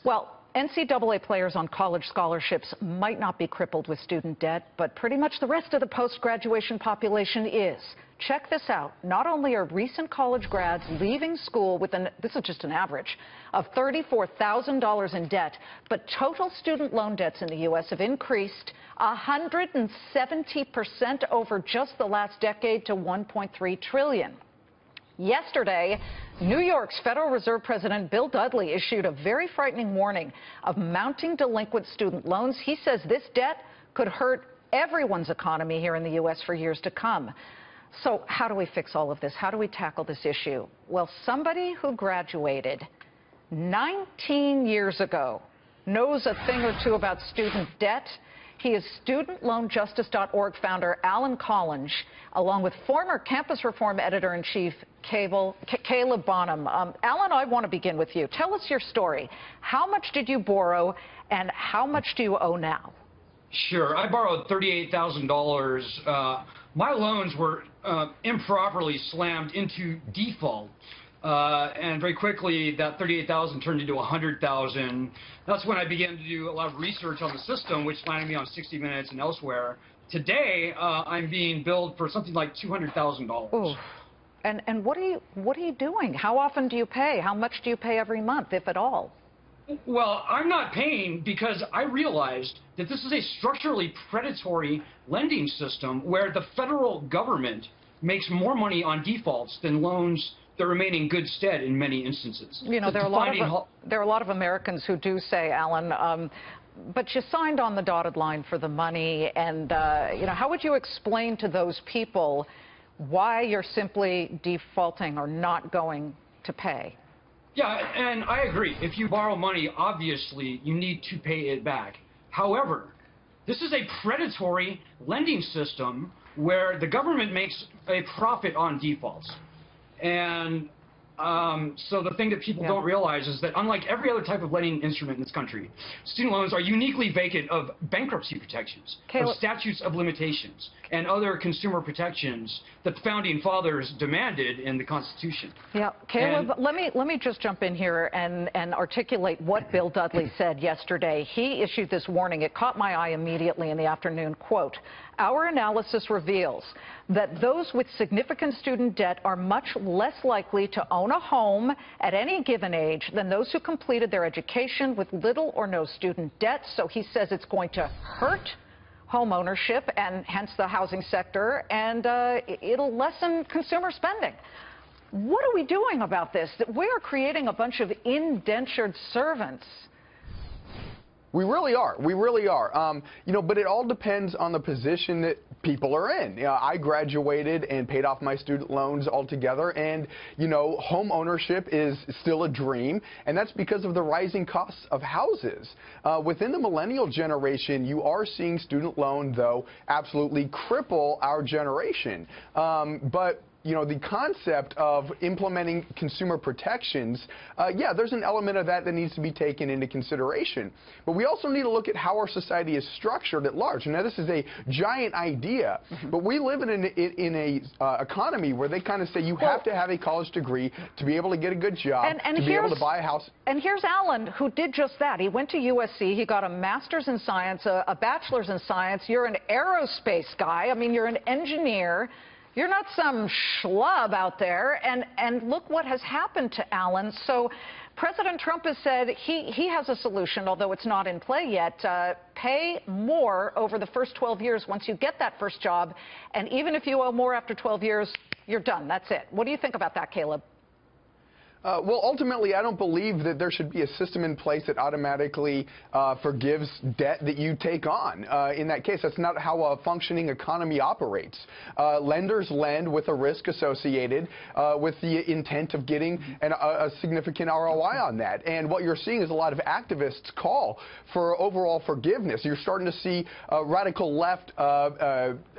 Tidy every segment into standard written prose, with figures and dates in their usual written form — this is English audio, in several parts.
Well, NCAA players on college scholarships might not be crippled with student debt, but pretty much the rest of the post-graduation population is. Check this out. Not only are recent college grads leaving school with this is just an average, of $34,000 in debt, but total student loan debts in the U.S. have increased 170% over just the last decade to $1.3 trillion. Yesterday, New York's Federal Reserve President Bill Dudley issued a very frightening warning of mounting delinquent student loans. He says this debt could hurt everyone's economy here in the U.S. for years to come. So how do we fix all of this? How do we tackle this issue? Well, somebody who graduated 19 years ago knows a thing or two about student debt. He is StudentLoanJustice.org founder Alan Collinge, along with former Campus Reform Editor-in-Chief Caleb Bonham. Alan, I want to begin with you. Tell us your story. How much did you borrow, and how much do you owe now? Sure. I borrowed $38,000. My loans were improperly slammed into default. And very quickly, that $38,000 turned into $100,000. That's when I began to do a lot of research on the system, which landed me on 60 Minutes and elsewhere. Today, I'm being billed for something like $200,000. And what are you doing? How often do you pay? How much do you pay every month, if at all? Well, I'm not paying because I realized that this is a structurally predatory lending system where the federal government makes more money on defaults than loans that remain in good stead in many instances. You know, there are a lot of Americans who do say, Alan, but you signed on the dotted line for the money, and you know, how would you explain to those people why you're simply defaulting or not going to pay? Yeah, and I agree. If you borrow money, obviously you need to pay it back. However, this is a predatory lending system where the government makes a profit on defaults. And so the thing that people don't realize is that unlike every other type of lending instrument in this country, student loans are uniquely vacant of bankruptcy protections, of statutes of limitations, and other consumer protections that the founding fathers demanded in the Constitution. Yeah, Caleb, let me just jump in here and articulate what Bill Dudley said yesterday. He issued this warning. It caught my eye immediately in the afternoon. Quote, "Our analysis reveals that those with significant student debt are much less likely to own a home at any given age than those who completed their education with little or no student debt." So he says it's going to hurt home ownership and hence the housing sector, and it'll lessen consumer spending. What are we doing about this? We are creating a bunch of indentured servants. We really are. We really are. You know, but it all depends on the position that people are in. You know, I graduated and paid off my student loans altogether, and, you know, home ownership is still a dream, and that's because of the rising costs of houses. Within the millennial generation, you are seeing student loan, though, absolutely cripple our generation. But you know, the concept of implementing consumer protections, yeah, there's an element of that needs to be taken into consideration. But we also need to look at how our society is structured at large. Now, this is a giant idea, but we live in an economy where they kind of say you have to have a college degree to be able to get a good job, to be able to buy a house. And here's Alan, who did just that. He went to USC. He got a master's in science, a bachelor's in science. You're an aerospace guy. I mean, you're an engineer. You're not some schlub out there, and look what has happened to Alan. So President Trump has said he has a solution, although it's not in play yet. Pay more over the first 12 years once you get that first job, and even if you owe more after 12 years, you're done. That's it. What do you think about that, Caleb? Well, ultimately, I don't believe that there should be a system in place that automatically forgives debt that you take on. In that case, that's not how a functioning economy operates. Lenders lend with a risk associated with the intent of getting a significant ROI on that. And what you're seeing is a lot of activists call for overall forgiveness. You're starting to see radical left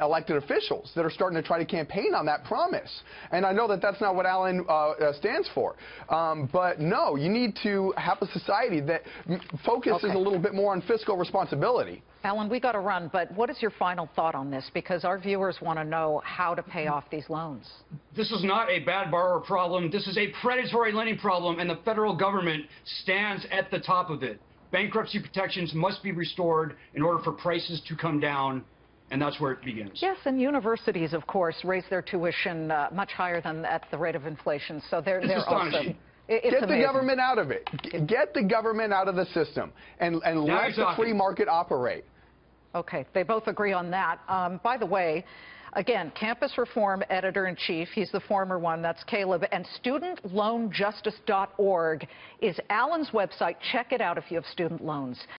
elected officials that are starting to try to campaign on that promise. And I know that that's not what Alan stands for. But no, you need to have a society that focuses a little bit more on fiscal responsibility. Alan, we got to run, but what is your final thought on this? Because our viewers want to know how to pay off these loans. This is not a bad borrower problem. This is a predatory lending problem, and the federal government stands at the top of it. Bankruptcy protections must be restored in order for prices to come down, and that's where it begins. Yes, and universities, of course, raise their tuition much higher than at the rate of inflation, so they're astonishing. also... It's Get amazing. the government out of it. Get the government out of the system and let the free market operate. Okay, they both agree on that. By the way, again, Campus Reform Editor-in-Chief, he's the former one, that's Caleb, and studentloanjustice.org is Alan's website. Check it out if you have student loans.